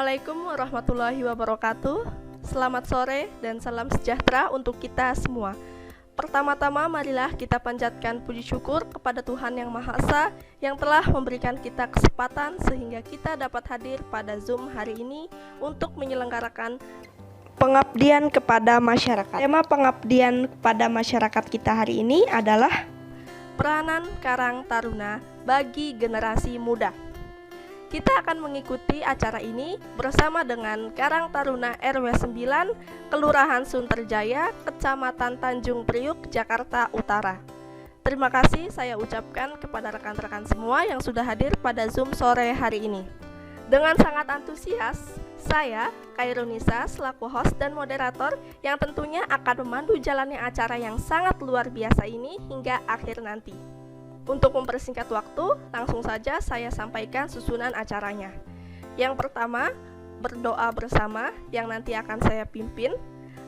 Assalamualaikum warahmatullahi wabarakatuh. Selamat sore dan salam sejahtera untuk kita semua. Pertama-tama marilah kita panjatkan puji syukur kepada Tuhan Yang Maha Esa yang telah memberikan kita kesempatan sehingga kita dapat hadir pada Zoom hari ini untuk menyelenggarakan pengabdian kepada masyarakat. Tema pengabdian kepada masyarakat kita hari ini adalah peranan Karang Taruna bagi generasi muda. Kita akan mengikuti acara ini bersama dengan Karang Taruna RW 9, Kelurahan Sunterjaya, Kecamatan Tanjung Priuk, Jakarta Utara. Terima kasih saya ucapkan kepada rekan-rekan semua yang sudah hadir pada Zoom sore hari ini. Dengan sangat antusias, saya, Kairunisa, selaku host dan moderator yang tentunya akan memandu jalannya acara yang sangat luar biasa ini hingga akhir nanti. Untuk mempersingkat waktu, langsung saja saya sampaikan susunan acaranya. Yang pertama, berdoa bersama yang nanti akan saya pimpin.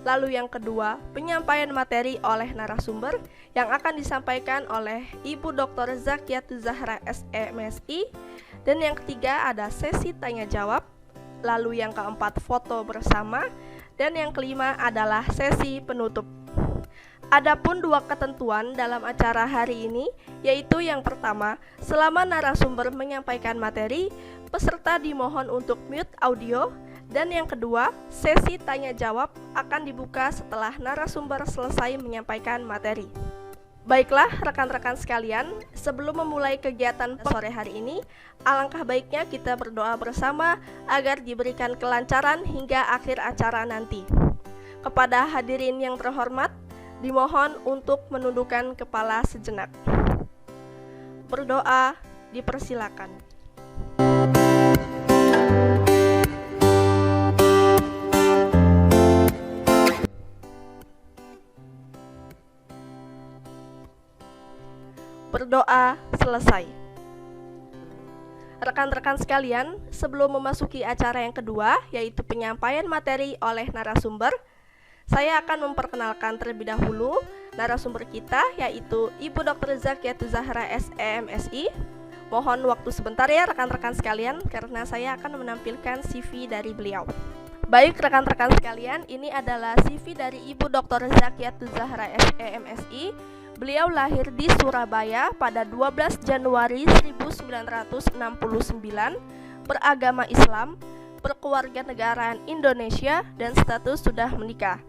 Lalu yang kedua, penyampaian materi oleh narasumber yang akan disampaikan oleh Ibu Dr. Zakiatul Zahra SMSI. Dan yang ketiga ada sesi tanya jawab. Lalu yang keempat, foto bersama. Dan yang kelima adalah sesi penutup. Adapun dua ketentuan dalam acara hari ini, yaitu yang pertama, selama narasumber menyampaikan materi, peserta dimohon untuk mute audio, dan yang kedua, sesi tanya jawab akan dibuka setelah narasumber selesai menyampaikan materi. Baiklah rekan-rekan sekalian, sebelum memulai kegiatan sore hari ini, alangkah baiknya kita berdoa bersama agar diberikan kelancaran hingga akhir acara nanti. Kepada hadirin yang terhormat, dimohon untuk menundukkan kepala sejenak. Berdoa dipersilakan. Berdoa selesai. Rekan-rekan sekalian, sebelum memasuki acara yang kedua, yaitu penyampaian materi oleh narasumber, saya akan memperkenalkan terlebih dahulu narasumber kita, yaitu Ibu Dr. Zakiatul Zahra SMSI. Mohon waktu sebentar ya rekan-rekan sekalian, karena saya akan menampilkan CV dari beliau. Baik rekan-rekan sekalian, ini adalah CV dari Ibu Dr. Zakiatul Zahra SMSI. Beliau lahir di Surabaya pada 12 Januari 1969, beragama Islam, berkewarganegaraan Indonesia, dan status sudah menikah.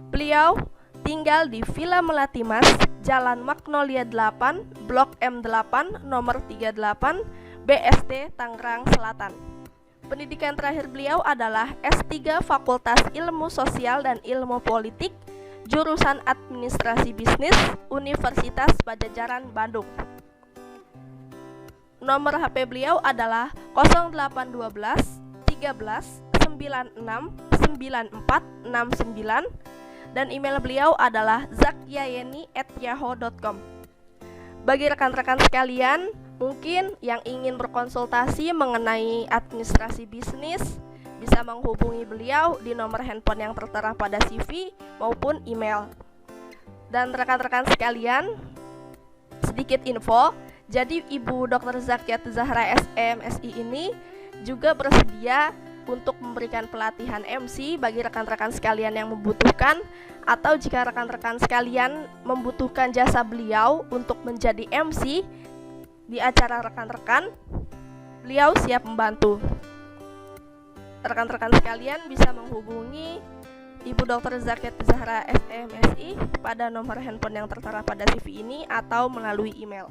Beliau tinggal di Villa Melati Mas, Jalan Magnolia 8, Blok M8, nomor 38, BSD, Tangerang Selatan. Pendidikan terakhir beliau adalah S3 Fakultas Ilmu Sosial dan Ilmu Politik, jurusan Administrasi Bisnis, Universitas Padjadjaran, Bandung. Nomor HP beliau adalah 0812 13 96 9469 dan email beliau adalah zakyayeni@yahoo.com. Bagi rekan-rekan sekalian, mungkin yang ingin berkonsultasi mengenai administrasi bisnis bisa menghubungi beliau di nomor handphone yang tertera pada CV maupun email. Dan rekan-rekan sekalian, sedikit info, jadi Ibu Dr. Zakiatul Zahra SMSI ini juga bersedia untuk memberikan pelatihan MC bagi rekan-rekan sekalian yang membutuhkan, atau jika rekan-rekan sekalian membutuhkan jasa beliau untuk menjadi MC di acara rekan-rekan, beliau siap membantu. Rekan-rekan sekalian bisa menghubungi Ibu Dr. Zakiatul Zahra SMSI pada nomor handphone yang tertera pada CV ini atau melalui email.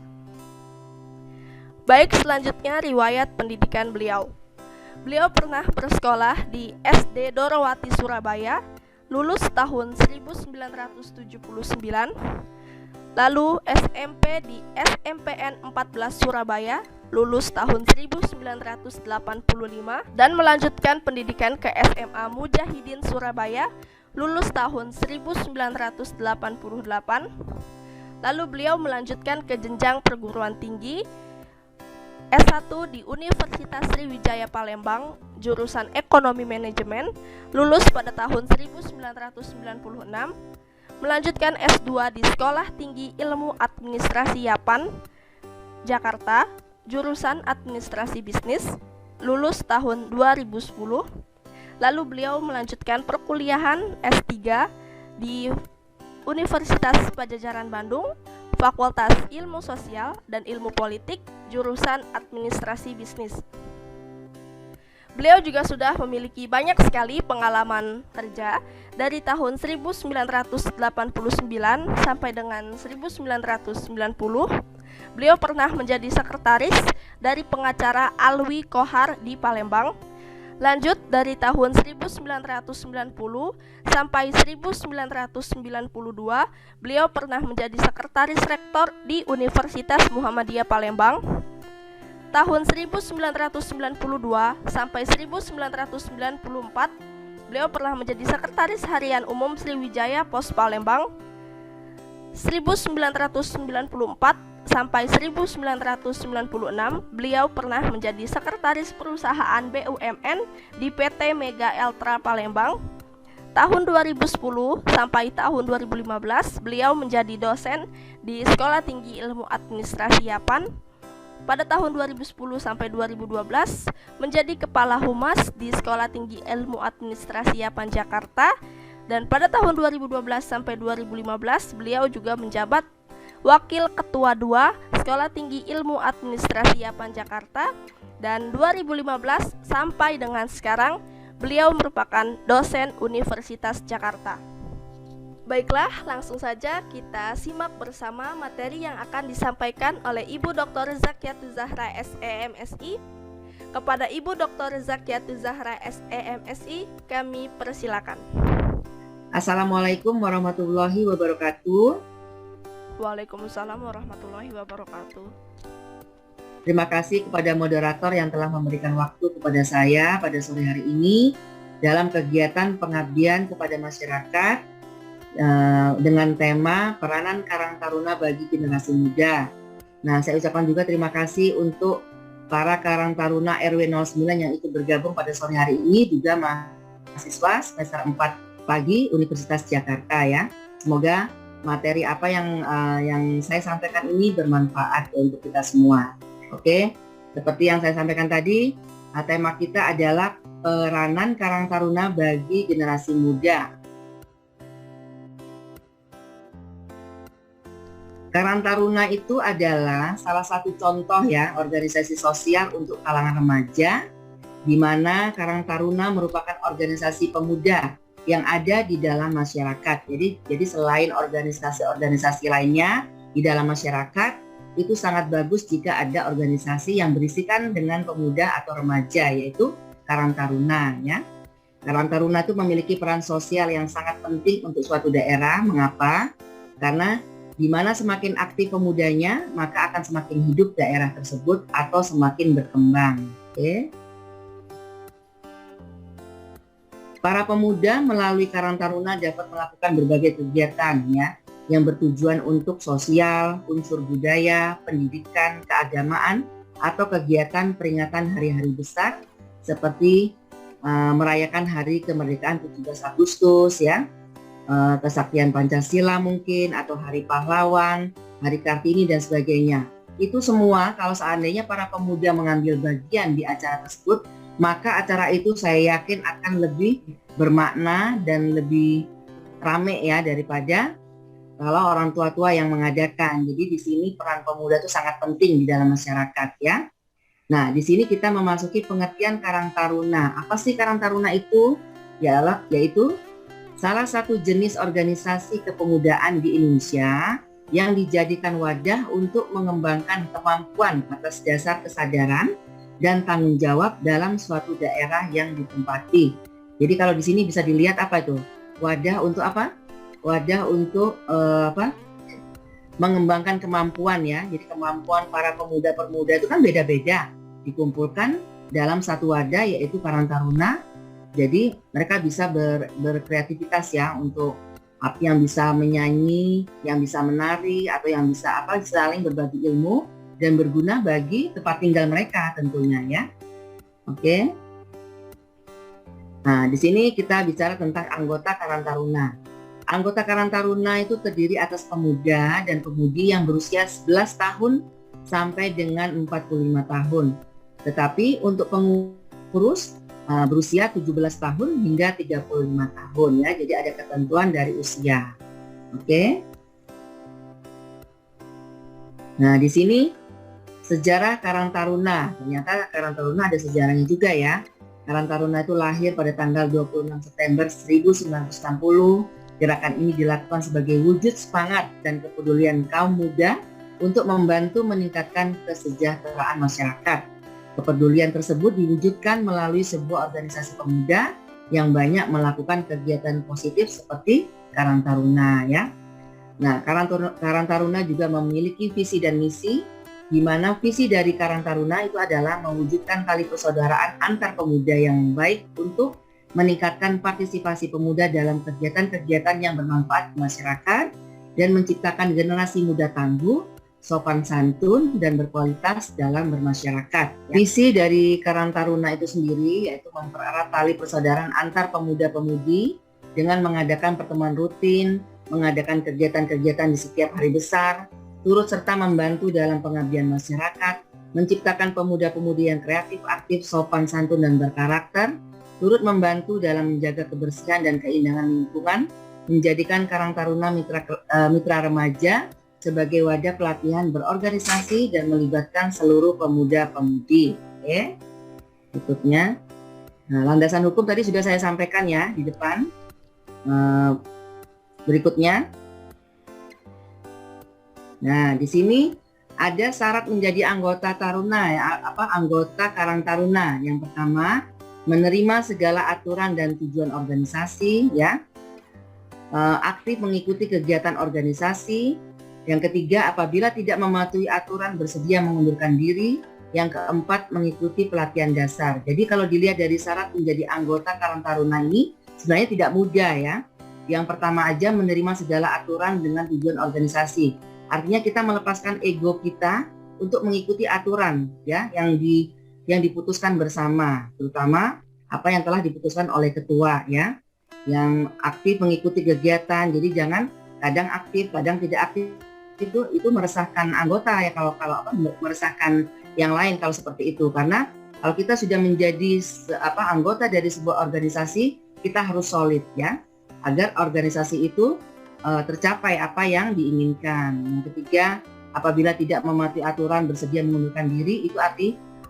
Baik, selanjutnya riwayat pendidikan beliau. Beliau pernah bersekolah di SD Dorowati Surabaya, lulus tahun 1979, lalu SMP di SMPN 14 Surabaya, lulus tahun 1985, dan melanjutkan pendidikan ke SMA Mujahidin Surabaya, lulus tahun 1988. Lalu beliau melanjutkan ke jenjang perguruan tinggi S1 di Universitas Sriwijaya Palembang, jurusan Ekonomi Manajemen, lulus pada tahun 1996, melanjutkan S2 di Sekolah Tinggi Ilmu Administrasi Yapan, Jakarta, jurusan Administrasi Bisnis, lulus tahun 2010, Lalu beliau melanjutkan perkuliahan S3 di Universitas Padjadjaran Bandung, Fakultas Ilmu Sosial dan Ilmu Politik, jurusan Administrasi Bisnis. Beliau juga sudah memiliki banyak sekali pengalaman kerja dari tahun 1989 sampai dengan 1990. Beliau pernah menjadi sekretaris dari pengacara Alwi Kohar di Palembang. Lanjut dari tahun 1990 sampai 1992, beliau pernah menjadi sekretaris rektor di Universitas Muhammadiyah Palembang. Tahun 1992 sampai 1994, beliau pernah menjadi sekretaris harian umum Sriwijaya Pos Palembang. 1994 sampai 1996, beliau pernah menjadi sekretaris perusahaan BUMN di PT Mega Eltra Palembang. Tahun 2010 sampai tahun 2015, beliau menjadi dosen di Sekolah Tinggi Ilmu Administrasi Yapan. Pada tahun 2010 sampai 2012, menjadi Kepala Humas di Sekolah Tinggi Ilmu Administrasi Yapan Jakarta. Dan pada tahun 2012 sampai 2015, beliau juga menjabat Wakil Ketua 2 Sekolah Tinggi Ilmu Administrasi Yapan Jakarta, dan 2015 sampai dengan sekarang beliau merupakan dosen Universitas Jakarta. Baiklah, langsung saja kita simak bersama materi yang akan disampaikan oleh Ibu Dr. Zakiatul Zahra SEMSI. Kepada Ibu Dr. Zakiatul Zahra SEMSI, kami persilakan. Assalamualaikum warahmatullahi wabarakatuh. Waalaikumsalam warahmatullahi wabarakatuh. Terima kasih kepada moderator yang telah memberikan waktu kepada saya pada sore hari ini dalam kegiatan pengabdian kepada masyarakat dengan tema peranan Karang Taruna bagi generasi muda. Nah, saya ucapkan juga terima kasih untuk para Karang Taruna RW 09 yang ikut bergabung pada sore hari ini, juga mahasiswa semester 4 pagi Universitas Jakarta ya. Semoga materi apa yang saya sampaikan ini bermanfaat untuk kita semua. Oke, seperti yang saya sampaikan tadi, tema kita adalah peranan Karang Taruna bagi generasi muda. Karang Taruna itu adalah salah satu contoh ya organisasi sosial untuk kalangan remaja, di mana Karang Taruna merupakan organisasi pemuda yang ada di dalam masyarakat. Jadi selain organisasi-organisasi lainnya di dalam masyarakat, itu sangat bagus jika ada organisasi yang berisikan dengan pemuda atau remaja, yaitu Karang Taruna ya. Karang Taruna itu memiliki peran sosial yang sangat penting untuk suatu daerah. Mengapa? Karena di mana semakin aktif pemudanya, maka akan semakin hidup daerah tersebut atau semakin berkembang. Oke. Para pemuda melalui Karang Taruna dapat melakukan berbagai kegiatan ya, yang bertujuan untuk sosial, unsur budaya, pendidikan, keagamaan, atau kegiatan peringatan hari-hari besar seperti merayakan hari kemerdekaan 17 Agustus ya, kesaktian Pancasila mungkin, atau hari pahlawan, hari Kartini dan sebagainya. Itu semua kalau seandainya para pemuda mengambil bagian di acara tersebut, maka acara itu saya yakin akan lebih bermakna dan lebih rame ya daripada kalau orang tua-tua yang mengadakan. Jadi di sini peran pemuda itu sangat penting di dalam masyarakat ya. Nah, di sini kita memasuki pengertian Karang Taruna. Apa sih Karang Taruna itu? Yaitu salah satu jenis organisasi kepemudaan di Indonesia yang dijadikan wadah untuk mengembangkan kemampuan atas dasar kesadaran dan tanggung jawab dalam suatu daerah yang ditempati. Jadi kalau di sini bisa dilihat apa itu? Wadah untuk apa? Wadah untuk mengembangkan kemampuan ya. Jadi kemampuan para pemuda-pemuda itu kan beda-beda, dikumpulkan dalam satu wadah yaitu Karang Taruna. Jadi mereka bisa berkreativitas ya, untuk yang bisa menyanyi, yang bisa menari, atau yang bisa saling berbagi ilmu dan berguna bagi tempat tinggal mereka tentunya ya. Oke. Nah, di sini kita bicara tentang anggota Karang Taruna. Anggota Karang Taruna itu terdiri atas pemuda dan pemudi yang berusia 11 tahun sampai dengan 45 tahun. Tetapi untuk pengurus berusia 17 tahun hingga 35 tahun ya. Jadi ada ketentuan dari usia. Oke. Nah, di sini sejarah Karang Taruna. Ternyata Karang Taruna ada sejarahnya juga ya. Karang Taruna itu lahir pada tanggal 26 September 1960. Gerakan ini dilakukan sebagai wujud semangat dan kepedulian kaum muda untuk membantu meningkatkan kesejahteraan masyarakat. Kepedulian tersebut diwujudkan melalui sebuah organisasi pemuda yang banyak melakukan kegiatan positif seperti Karang Taruna ya. Nah, Karang Taruna juga memiliki visi dan misi, di mana visi dari Karang Taruna itu adalah mewujudkan tali persaudaraan antar pemuda yang baik untuk meningkatkan partisipasi pemuda dalam kegiatan-kegiatan yang bermanfaat di masyarakat dan menciptakan generasi muda tangguh, sopan santun, dan berkualitas dalam bermasyarakat. Visi dari Karang Taruna itu sendiri yaitu mempererat tali persaudaraan antar pemuda-pemudi dengan mengadakan pertemuan rutin, mengadakan kegiatan-kegiatan di setiap hari besar, turut serta membantu dalam pengabdian masyarakat, menciptakan pemuda-pemudi yang kreatif, aktif, sopan santun, dan berkarakter, turut membantu dalam menjaga kebersihan dan keindahan lingkungan, menjadikan Karang Taruna mitra remaja sebagai wadah pelatihan berorganisasi dan melibatkan seluruh pemuda-pemudi. Oke. Berikutnya, landasan hukum tadi sudah saya sampaikan ya di depan. Berikutnya, nah di sini ada syarat menjadi anggota Taruna ya, anggota Karang Taruna. Yang pertama, menerima segala aturan dan tujuan organisasi ya, aktif mengikuti kegiatan organisasi. Yang ketiga, apabila tidak mematuhi aturan bersedia mengundurkan diri. Yang keempat, mengikuti pelatihan dasar. Jadi kalau dilihat dari syarat menjadi anggota Karang Taruna ini sebenarnya tidak mudah ya. Yang pertama aja menerima segala aturan dengan tujuan organisasi. Artinya kita melepaskan ego kita untuk mengikuti aturan ya yang diputuskan bersama, terutama apa yang telah diputuskan oleh ketua ya. Yang aktif mengikuti kegiatan. Jadi jangan kadang aktif, kadang tidak aktif. Itu meresahkan anggota ya, kalau meresahkan yang lain kalau seperti itu, karena kalau kita sudah menjadi anggota dari sebuah organisasi, kita harus solid ya agar organisasi itu tercapai apa yang diinginkan. Yang ketiga, apabila tidak mematuhi aturan bersedia mengundurkan diri, itu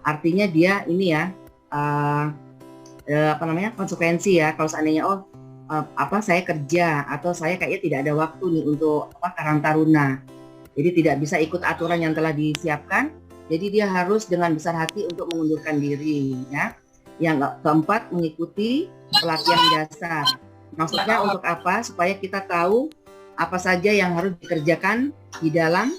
artinya dia ini ya konsekuensi ya. Kalau seandainya saya kerja atau saya kayaknya tidak ada waktu nih untuk Karang Taruna. Jadi tidak bisa ikut aturan yang telah disiapkan. Jadi dia harus dengan besar hati untuk mengundurkan diri ya. Yang keempat, mengikuti pelatihan dasar. Maksudnya untuk apa? Supaya kita tahu apa saja yang harus dikerjakan di dalam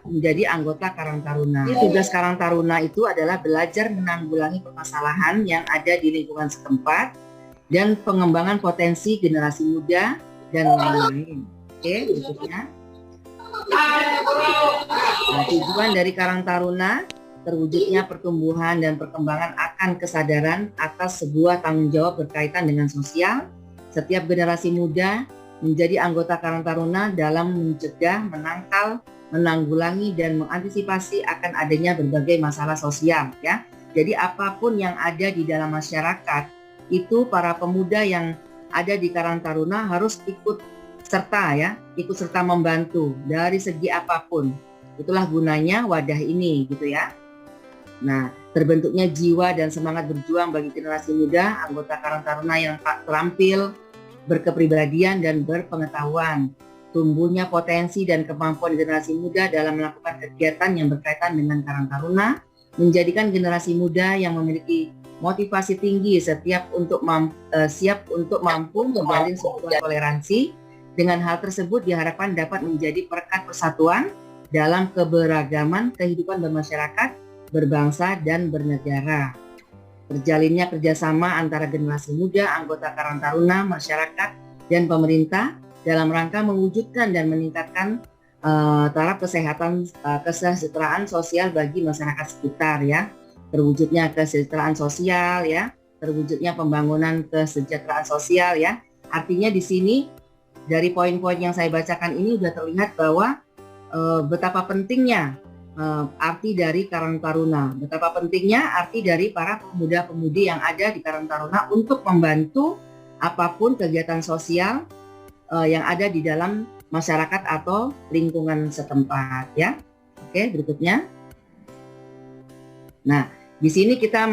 menjadi anggota Karang Taruna. Tugas Karang Taruna itu adalah belajar menanggulangi permasalahan yang ada di lingkungan setempat dan pengembangan potensi generasi muda dan lain-lain. Oke, berikutnya. Nah, tujuan dari Karang Taruna terwujudnya pertumbuhan dan perkembangan akan kesadaran atas sebuah tanggung jawab berkaitan dengan sosial. Setiap generasi muda menjadi anggota Karang Taruna dalam mencegah, menangkal, menanggulangi, dan mengantisipasi akan adanya berbagai masalah sosial ya. Jadi apapun yang ada di dalam masyarakat, itu para pemuda yang ada di Karang Taruna harus ikut serta membantu dari segi apapun. Itulah gunanya wadah ini gitu ya. Nah, terbentuknya jiwa dan semangat berjuang bagi generasi muda, anggota Karang Taruna yang terampil, berkepribadian dan berpengetahuan. Tumbuhnya potensi dan kemampuan generasi muda dalam melakukan kegiatan yang berkaitan dengan Karang Taruna, menjadikan generasi muda yang memiliki motivasi tinggi siap untuk mampu menjalin sebuah toleransi. Dengan hal tersebut diharapkan dapat menjadi perekat persatuan dalam keberagaman kehidupan bermasyarakat, berbangsa, dan bernegara. Terjalinnya kerjasama antara generasi muda, anggota Karang Taruna, masyarakat, dan pemerintah dalam rangka mewujudkan dan meningkatkan taraf kesejahteraan sosial bagi masyarakat sekitar ya. Terwujudnya kesejahteraan sosial ya, terwujudnya pembangunan kesejahteraan sosial ya. Artinya di sini dari poin-poin yang saya bacakan ini sudah terlihat bahwa betapa pentingnya arti dari Karang Taruna. Betapa pentingnya arti dari para pemuda-pemudi yang ada di Karang Taruna untuk membantu apapun kegiatan sosial yang ada di dalam masyarakat atau lingkungan setempat, ya. Oke, berikutnya. Nah, di sini kita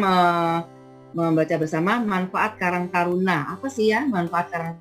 membaca bersama manfaat Karang Taruna. Apa sih ya manfaat Karang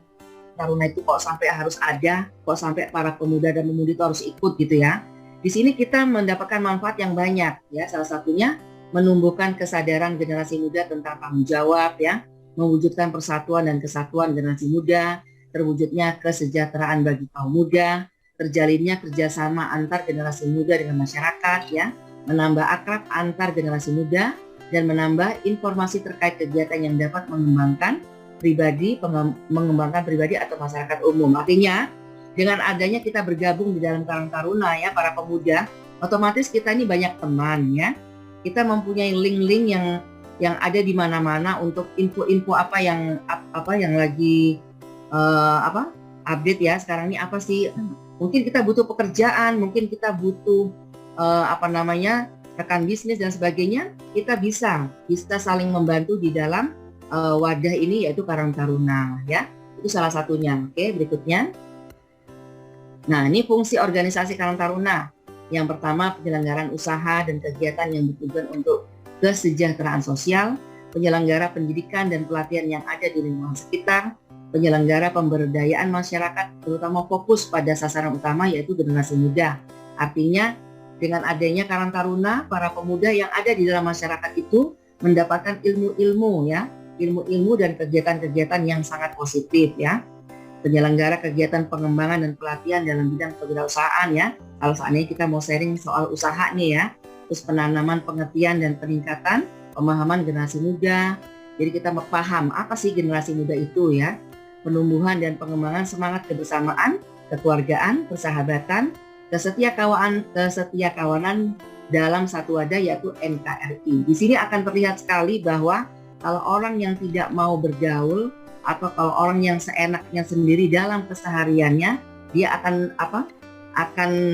Taruna itu, kok sampai harus ada, kok sampai para pemuda dan pemudi itu harus ikut gitu ya. Di sini kita mendapatkan manfaat yang banyak ya. Salah satunya menumbuhkan kesadaran generasi muda tentang tanggung jawab ya, mewujudkan persatuan dan kesatuan generasi muda, terwujudnya kesejahteraan bagi kaum muda, terjalinnya kerjasama antar generasi muda dengan masyarakat ya, menambah akrab antar generasi muda, dan menambah informasi terkait kegiatan yang dapat mengembangkan pribadi atau masyarakat umum. Artinya dengan adanya kita bergabung di dalam Karang Taruna ya, para pemuda, otomatis kita ini banyak teman ya. Kita mempunyai link-link yang ada di mana-mana untuk info-info apa yang lagi update ya sekarang ini apa sih. Mungkin kita butuh pekerjaan, mungkin kita butuh rekan bisnis dan sebagainya. Kita bisa saling membantu di dalam wadah ini, yaitu Karang Taruna ya. Itu salah satunya. Oke, berikutnya. Nah, ini fungsi organisasi Karang Taruna. Yang pertama, penyelenggaraan usaha dan kegiatan yang bertujuan untuk kesejahteraan sosial, penyelenggara pendidikan dan pelatihan yang ada di lingkungan sekitar, penyelenggara pemberdayaan masyarakat, terutama fokus pada sasaran utama yaitu generasi muda. Artinya, dengan adanya Karang Taruna, para pemuda yang ada di dalam masyarakat itu mendapatkan ilmu-ilmu ya, ilmu-ilmu dan kegiatan-kegiatan yang sangat positif ya. Penyelenggara kegiatan pengembangan dan pelatihan dalam bidang kewirausahaan ya. Kalau seandainya kita mau sharing soal usaha nih ya, terus penanaman pengertian dan peningkatan pemahaman generasi muda. Jadi kita paham apa sih generasi muda itu ya. Penumbuhan dan pengembangan semangat kebersamaan, kekeluargaan, persahabatan, kesetiakawanan dalam satu wadah yaitu NKRI. Di sini akan terlihat sekali bahwa kalau orang yang tidak mau bergaul atau kalau orang yang seenaknya sendiri dalam kesehariannya, dia akan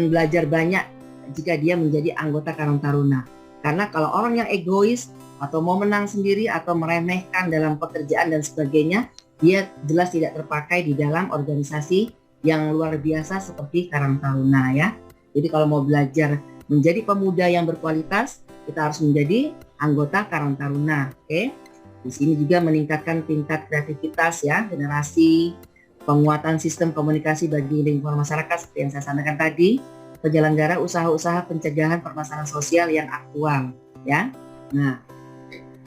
belajar banyak jika dia menjadi anggota Karang Taruna. Karena kalau orang yang egois atau mau menang sendiri atau meremehkan dalam pekerjaan dan sebagainya, dia jelas tidak terpakai di dalam organisasi yang luar biasa seperti Karang Taruna ya. Jadi kalau mau belajar menjadi pemuda yang berkualitas, kita harus menjadi anggota Karang Taruna. Oke. Di sini juga meningkatkan tingkat kreativitas ya, generasi, penguatan sistem komunikasi bagi lingkungan masyarakat seperti yang saya sampaikan tadi, penyelenggara usaha-usaha pencegahan permasalahan sosial yang aktual ya. Nah,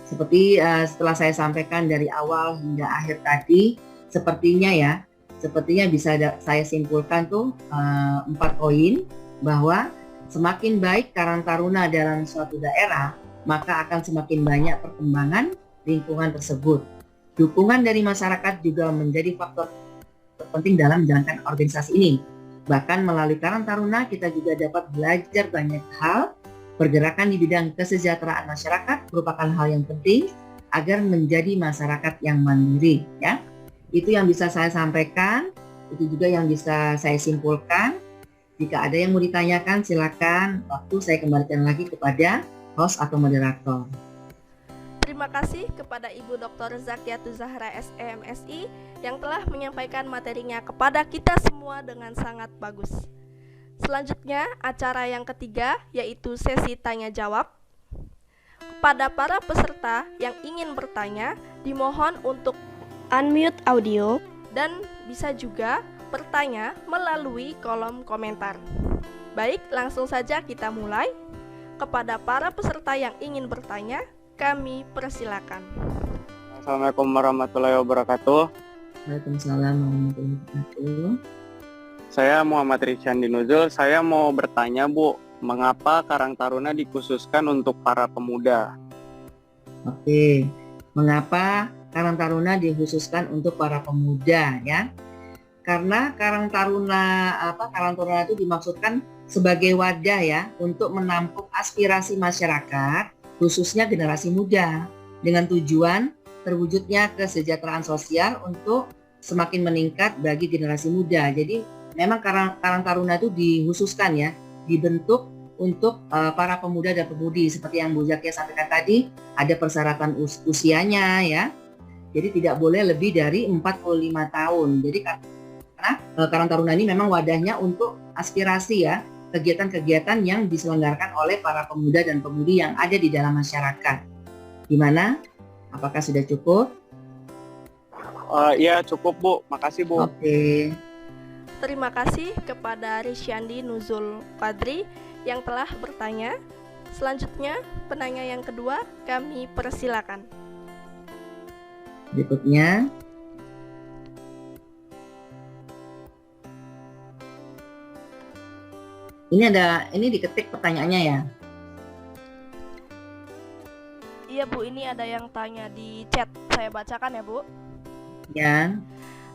seperti setelah saya sampaikan dari awal hingga akhir tadi, sepertinya bisa saya simpulkan tuh 4 poin, bahwa semakin baik Karang Taruna dalam suatu daerah, maka akan semakin banyak perkembangan lingkungan tersebut. Dukungan dari masyarakat juga menjadi faktor terpenting dalam menjalankan organisasi ini. Bahkan melalui Karang Taruna kita juga dapat belajar banyak hal. Pergerakan di bidang kesejahteraan masyarakat merupakan hal yang penting agar menjadi masyarakat yang mandiri ya. Itu yang bisa saya sampaikan, itu juga yang bisa saya simpulkan. Jika ada yang mau ditanyakan silakan, waktu saya kembalikan lagi kepada host atau moderator. Terima kasih kepada Ibu Dr. Zakiatul Zahra SEMSI yang telah menyampaikan materinya kepada kita semua dengan sangat bagus. Selanjutnya, acara yang ketiga yaitu sesi tanya jawab. Kepada para peserta yang ingin bertanya, dimohon untuk unmute audio dan bisa juga bertanya melalui kolom komentar. Baik, langsung saja kita mulai. Kepada para peserta yang ingin bertanya, kami persilakan. Assalamualaikum warahmatullahi wabarakatuh. Waalaikumsalam warahmatullahi wabarakatuh. Saya Muhammad Rishandi Nuzul. Saya mau bertanya, Bu, mengapa Karang Taruna dikhususkan untuk para pemuda? Oke, mengapa Karang Taruna dikhususkan untuk para pemuda ya? Karena Karang Taruna itu dimaksudkan sebagai wadah ya untuk menampung aspirasi masyarakat, khususnya generasi muda, dengan tujuan terwujudnya kesejahteraan sosial untuk semakin meningkat bagi generasi muda. Jadi memang Karang Taruna itu dikhususkan ya, dibentuk untuk para pemuda dan pemudi. Seperti yang Bu Zakia sampaikan tadi, ada persyaratan usianya ya. Jadi tidak boleh lebih dari 45 tahun. Jadi karena Karang Taruna ini memang wadahnya untuk aspirasi ya, kegiatan-kegiatan yang diselenggarakan oleh para pemuda dan pemudi yang ada di dalam masyarakat. Gimana? Apakah sudah cukup? Ya cukup Bu, makasih Bu. Oke. Terima kasih kepada Risyandi Nuzul Qadri yang telah bertanya. Selanjutnya, penanya yang kedua kami persilakan. Berikutnya. Ini diketik pertanyaannya ya. Iya Bu, ini ada yang tanya di chat. Saya bacakan ya Bu. Ya.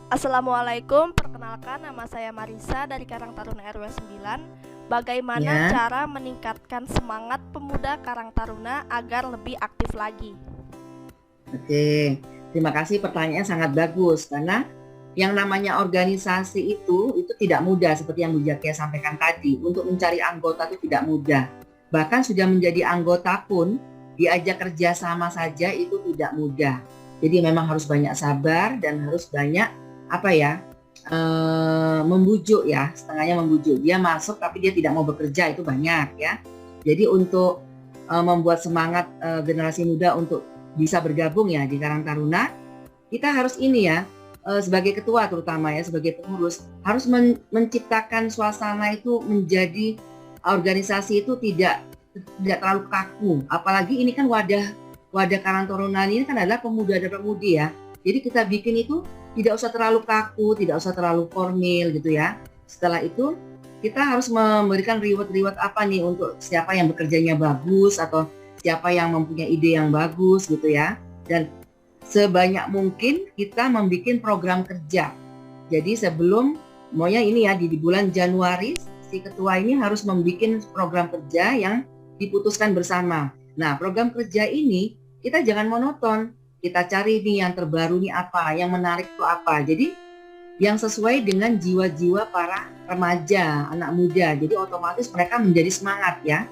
Assalamualaikum, perkenalkan nama saya Marisa dari Karang Taruna RW 9. Bagaimana cara meningkatkan semangat pemuda Karang Taruna agar lebih aktif lagi? Oke, terima kasih, pertanyaan sangat bagus karena yang namanya organisasi itu tidak mudah seperti yang Bu Zakia sampaikan tadi. Untuk mencari anggota itu tidak mudah. Bahkan sudah menjadi anggota pun diajak kerja sama saja itu tidak mudah. Jadi memang harus banyak sabar dan harus banyak membujuk ya, setengahnya membujuk. Dia masuk tapi dia tidak mau bekerja, itu banyak ya. Jadi untuk membuat semangat generasi muda untuk bisa bergabung ya di Karang Taruna, kita harus ini ya, sebagai ketua terutama ya, sebagai pengurus harus menciptakan suasana itu menjadi organisasi itu tidak terlalu kaku. Apalagi ini kan wadah Karang Taruna ini kan adalah pemuda dan pemudi ya. Jadi kita bikin itu tidak usah terlalu kaku, tidak usah terlalu formal gitu ya. Setelah itu kita harus memberikan reward apa nih untuk siapa yang bekerjanya bagus atau siapa yang mempunyai ide yang bagus gitu ya. Dan sebanyak mungkin kita membuat program kerja. Jadi sebelum maunya ini ya di bulan Januari si ketua ini harus membuat program kerja yang diputuskan bersama. Nah, program kerja ini kita jangan monoton. Kita cari nih yang terbaru nih apa, yang menarik itu apa. Jadi yang sesuai dengan jiwa-jiwa para remaja, anak muda. Jadi otomatis mereka menjadi semangat ya.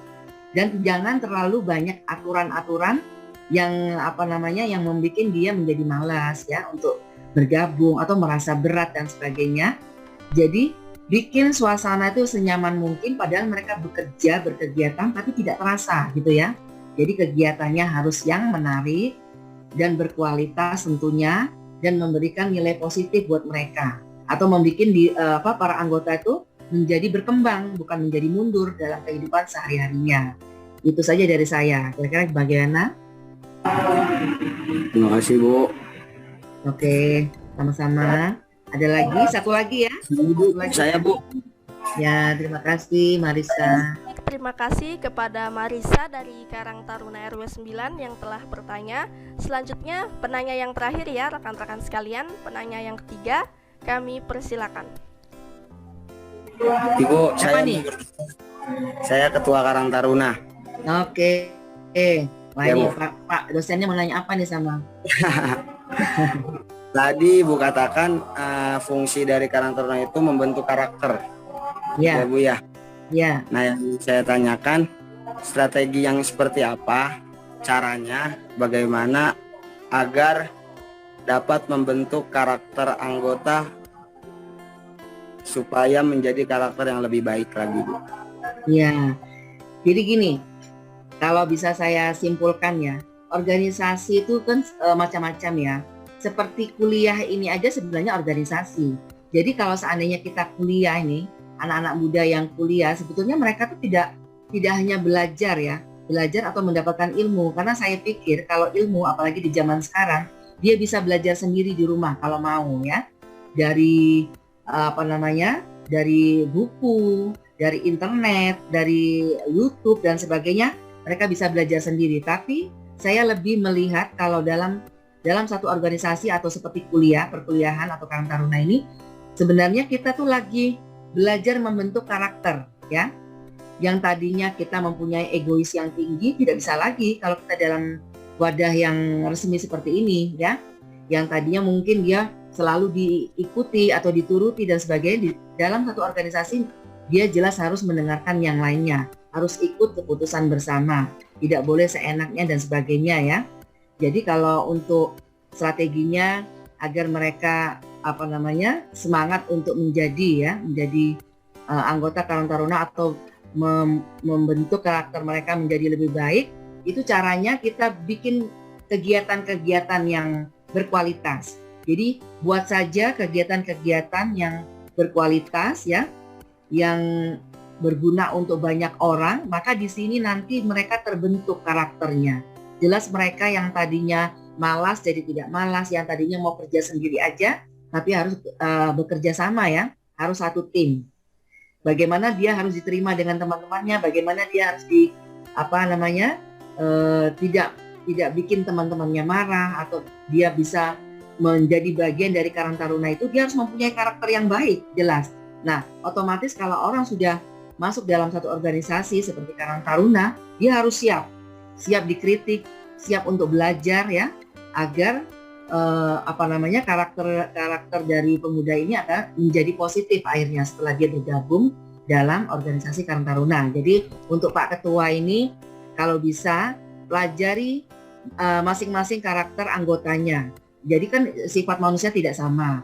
Dan jangan terlalu banyak aturan-aturan yang yang membuat dia menjadi malas ya untuk bergabung atau merasa berat dan sebagainya. Jadi bikin suasana itu senyaman mungkin padahal mereka berkegiatan tapi tidak terasa gitu ya. Jadi kegiatannya harus yang menarik dan berkualitas tentunya dan memberikan nilai positif buat mereka atau membuat para anggota itu menjadi berkembang bukan menjadi mundur dalam kehidupan sehari-harinya. Itu saja dari saya. Kira-kira bagaimana? Terima kasih Bu. Oke, sama-sama. Ada lagi, satu lagi ya. Saya Bu. Ya, terima kasih Marisa. Terima kasih kepada Marisa dari Karang Taruna RW 9 yang telah bertanya. Selanjutnya penanya yang terakhir ya rekan-rekan sekalian, penanya yang ketiga kami persilakan. Ibu, Siapa nih? Saya ketua Karang Taruna. Oke. Wah Ya, ini Bu. Pak dosennya mau nanya apa nih sama? Tadi Bu katakan fungsi dari Karang Taruna itu membentuk karakter. Ya, Ya Bu ya. ya. Nah, yang saya tanyakan strategi yang seperti apa, caranya bagaimana agar dapat membentuk karakter anggota supaya menjadi karakter yang lebih baik lagi Bu. Ya. Jadi gini, kalau bisa saya simpulkan ya, organisasi itu kan macam-macam ya. Seperti kuliah ini aja sebenarnya organisasi. Jadi kalau seandainya kita kuliah ini, anak-anak muda yang kuliah sebetulnya mereka tuh tidak hanya belajar atau mendapatkan ilmu, karena saya pikir kalau ilmu apalagi di zaman sekarang dia bisa belajar sendiri di rumah kalau mau ya, dari dari buku, dari internet, dari YouTube dan sebagainya, mereka bisa belajar sendiri. Tapi saya lebih melihat kalau dalam satu organisasi atau seperti perkuliahan atau Karang Taruna ini sebenarnya kita tuh lagi belajar membentuk karakter ya. Yang tadinya kita mempunyai egois yang tinggi tidak bisa lagi kalau kita dalam wadah yang resmi seperti ini ya. Yang tadinya mungkin dia selalu diikuti atau dituruti dan sebagainya, di dalam satu organisasi dia jelas harus mendengarkan yang lainnya, harus ikut keputusan bersama, tidak boleh seenaknya dan sebagainya ya. Jadi kalau untuk strateginya agar mereka semangat untuk menjadi anggota Karang Taruna atau membentuk karakter mereka menjadi lebih baik, itu caranya kita bikin kegiatan-kegiatan yang berkualitas. Jadi buat saja kegiatan-kegiatan yang berkualitas ya, yang berguna untuk banyak orang, maka di sini nanti mereka terbentuk karakternya. Jelas mereka yang tadinya malas jadi tidak malas, yang tadinya mau kerja sendiri aja, tapi harus bekerja sama ya, harus satu tim. Bagaimana dia harus diterima dengan teman-temannya, bagaimana dia harus tidak bikin teman-temannya marah, atau dia bisa menjadi bagian dari Karang Taruna itu, dia harus mempunyai karakter yang baik, jelas. Nah, otomatis kalau orang sudah masuk dalam satu organisasi seperti Karang Taruna, dia harus siap dikritik, siap untuk belajar ya, agar karakter dari pemuda ini akan menjadi positif akhirnya setelah dia bergabung dalam organisasi Karang Taruna. Jadi untuk Pak Ketua ini, kalau bisa pelajari masing-masing karakter anggotanya. Jadi kan sifat manusia tidak sama.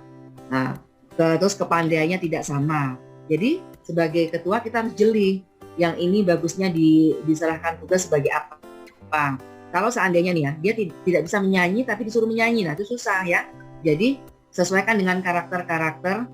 Nah, terus kepandaiannya tidak sama. Jadi sebagai ketua kita harus jeli. Yang ini bagusnya diserahkan tugas sebagai apa. Kalau seandainya nih ya, dia tidak bisa menyanyi tapi disuruh menyanyi, nah itu susah ya. Jadi sesuaikan dengan karakter-karakter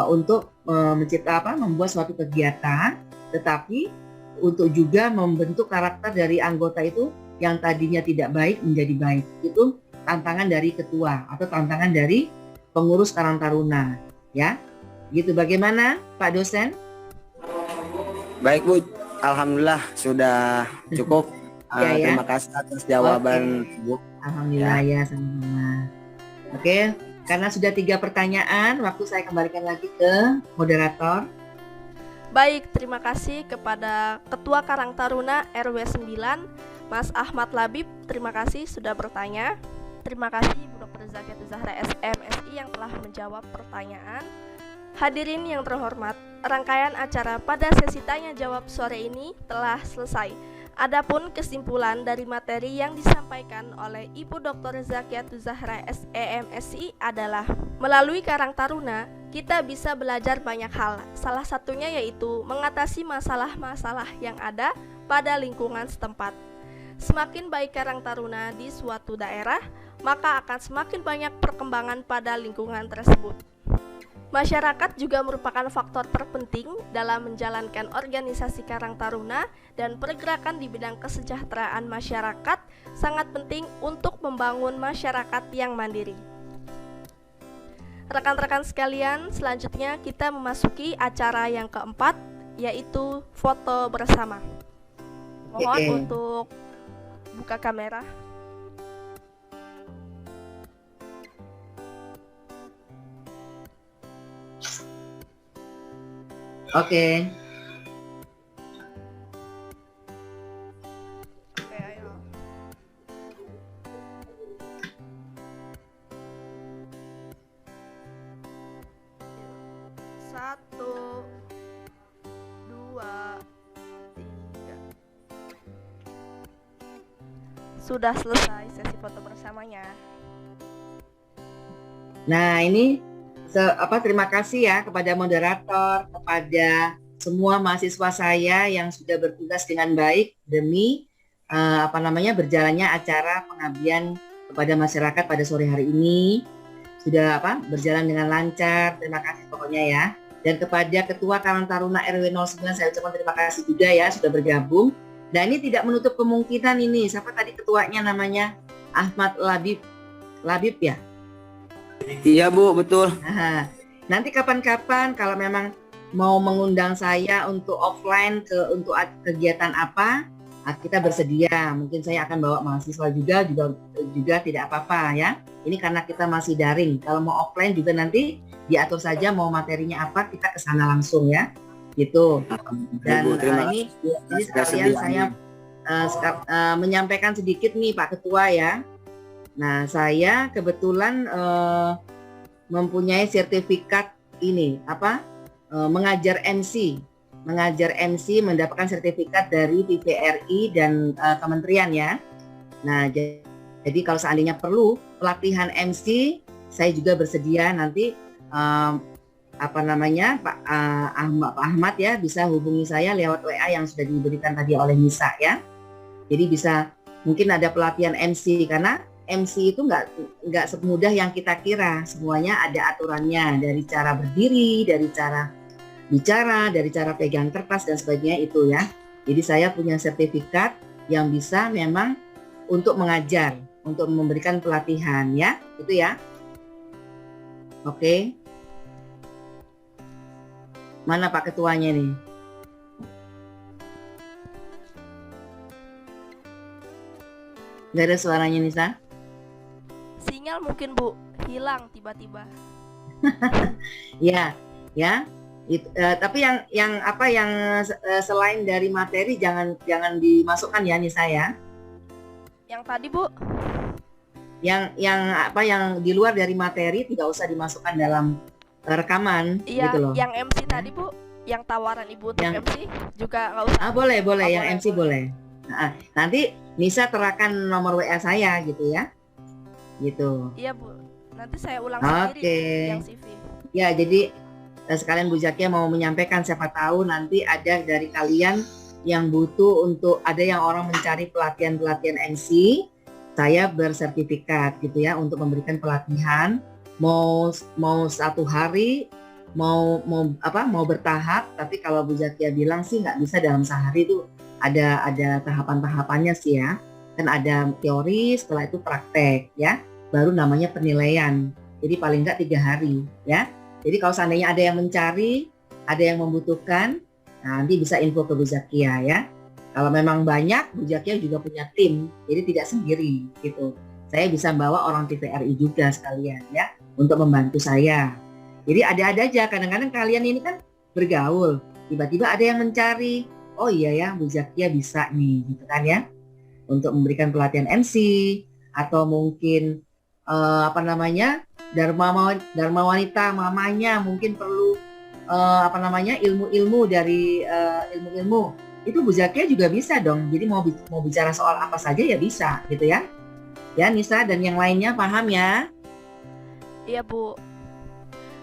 untuk membuat suatu kegiatan, tetapi untuk juga membentuk karakter dari anggota itu yang tadinya tidak baik menjadi baik. Itu tantangan dari ketua atau tantangan dari pengurus Karang Taruna ya. Gitu, bagaimana Pak dosen? Baik Bu, alhamdulillah sudah cukup. Ya. Terima kasih atas jawaban Bu. Alhamdulillah ya sama-sama. Oke, karena sudah 3 pertanyaan, waktu saya kembalikan lagi ke moderator. Baik, terima kasih kepada Ketua Karang Taruna RW 9, Mas Ahmad Labib. Terima kasih sudah bertanya. Terima kasih Bu Dr. Zakiatul Zahra SMSI yang telah menjawab pertanyaan. Hadirin yang terhormat, rangkaian acara pada sesi tanya jawab sore ini telah selesai. Adapun kesimpulan dari materi yang disampaikan oleh Ibu Dr. Zakiatul Zahra SEMSI adalah melalui Karang Taruna kita bisa belajar banyak hal. Salah satunya yaitu mengatasi masalah-masalah yang ada pada lingkungan setempat. Semakin baik Karang Taruna di suatu daerah, maka akan semakin banyak perkembangan pada lingkungan tersebut. Masyarakat juga merupakan faktor terpenting dalam menjalankan organisasi Karang Taruna, dan pergerakan di bidang kesejahteraan masyarakat sangat penting untuk membangun masyarakat yang mandiri. Rekan-rekan sekalian, selanjutnya kita memasuki acara yang keempat, yaitu foto bersama. Mohon untuk buka kamera. Oke. Oke, ayo. Satu, dua, tiga. Sudah selesai sesi foto bersamanya. Nah, ini terima kasih ya kepada moderator, kepada semua mahasiswa saya yang sudah bertugas dengan baik demi berjalannya acara pengabdian kepada masyarakat pada sore hari ini. Sudah berjalan dengan lancar. Terima kasih pokoknya ya. Dan kepada Ketua Karang Taruna RW 09 saya ucapkan terima kasih juga ya sudah bergabung. Dan ini tidak menutup kemungkinan ini, siapa tadi ketuanya namanya? Ahmad Labib ya? Iya Bu, betul. Nah, nanti kapan-kapan kalau memang mau mengundang saya untuk offline untuk kegiatan apa, kita bersedia. Mungkin saya akan bawa mahasiswa juga tidak apa-apa ya. Ini karena kita masih daring. Kalau mau offline juga nanti diatur saja mau materinya apa, kita ke sana langsung ya. Gitu. Dan ini sekalian saya menyampaikan sedikit nih Pak Ketua ya. Nah, saya kebetulan mempunyai sertifikat ini mengajar MC mengajar MC mendapatkan sertifikat dari TVRI dan kementerian ya. Nah, jadi kalau seandainya perlu pelatihan MC, saya juga bersedia nanti Pak Ahmad ya bisa hubungi saya lewat WA yang sudah diberikan tadi oleh Nisa ya. Jadi bisa mungkin ada pelatihan MC karena MC itu nggak semudah yang kita kira. Semuanya ada aturannya, dari cara berdiri, dari cara bicara, dari cara pegang kertas dan sebagainya itu ya. Jadi saya punya sertifikat yang bisa memang untuk mengajar, untuk memberikan pelatihan ya, itu ya. Oke. Mana Pak Ketuanya nih? Gak ada suaranya Nisa? Sinyal mungkin Bu, hilang tiba-tiba. Ya. Tapi yang selain dari materi jangan dimasukkan ya Nisa ya. Yang tadi Bu? Yang di luar dari materi tidak usah dimasukkan dalam rekaman Iya, gitu loh. yang MC tadi Bu, yang tawaran Ibu untuk MC juga nggak usah. Boleh, yang MC boleh. Nah, nanti Nisa terakan nomor WA saya gitu ya. Gitu. Iya Bu, nanti saya ulang sendiri yang CV. Ya, jadi sekalian Bu Zakia mau menyampaikan, siapa tahu nanti ada dari kalian yang butuh ada yang orang mencari pelatihan MC, saya bersertifikat gitu ya untuk memberikan pelatihan mau 1 hari mau bertahap, tapi kalau Bu Zakia bilang sih nggak bisa dalam sehari itu ada tahapan-tahapannya sih ya. Kan ada teori, setelah itu praktek ya, baru namanya penilaian. Jadi paling nggak 3 hari ya. Jadi kalau seandainya ada yang mencari, ada yang membutuhkan, nanti bisa info ke Bu Zakia ya. Kalau memang banyak, Bu Zakia juga punya tim, jadi tidak sendiri gitu. Saya bisa bawa orang TVRI juga sekalian ya, untuk membantu saya. Jadi ada aja, kadang-kadang kalian ini kan bergaul, tiba-tiba ada yang mencari, oh iya ya Bu Zakia bisa nih gitu kan ya, untuk memberikan pelatihan MC, atau mungkin Dharma wanita mamanya mungkin perlu ilmu-ilmu dari ilmu-ilmu itu Bu Zakia juga bisa dong. Jadi mau bicara soal apa saja ya bisa gitu ya. Ya Nisa dan yang lainnya paham ya? Iya Bu.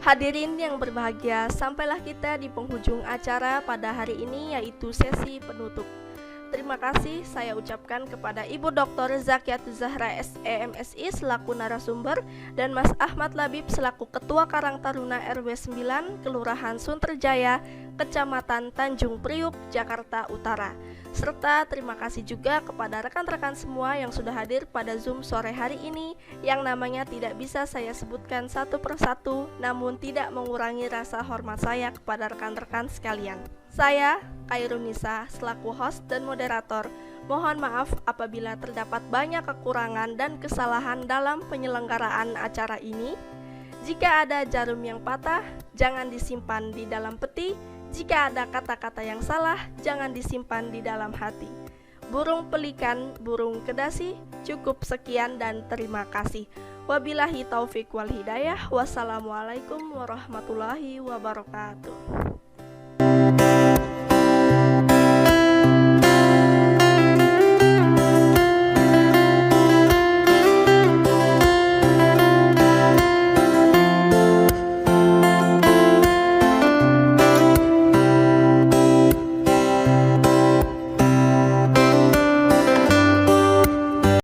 Hadirin yang berbahagia, sampailah kita di penghujung acara pada hari ini, yaitu sesi penutup. Terima kasih saya ucapkan kepada Ibu Dr. Zakiatul Zahra SEMSI selaku narasumber dan Mas Ahmad Labib selaku Ketua Karang Taruna RW 9 Kelurahan Sunterjaya, Kecamatan Tanjung Priuk, Jakarta Utara. Serta terima kasih juga kepada rekan-rekan semua yang sudah hadir pada Zoom sore hari ini, yang namanya tidak bisa saya sebutkan satu persatu, namun tidak mengurangi rasa hormat saya kepada rekan-rekan sekalian. Saya, Khairunisa, selaku host dan moderator, mohon maaf apabila terdapat banyak kekurangan dan kesalahan dalam penyelenggaraan acara ini. Jika ada jarum yang patah, jangan disimpan di dalam peti. Jika ada kata-kata yang salah, jangan disimpan di dalam hati. Burung pelikan, burung kedasi, cukup sekian dan terima kasih. Wabillahi taufik wal hidayah. Wassalamualaikum warahmatullahi wabarakatuh.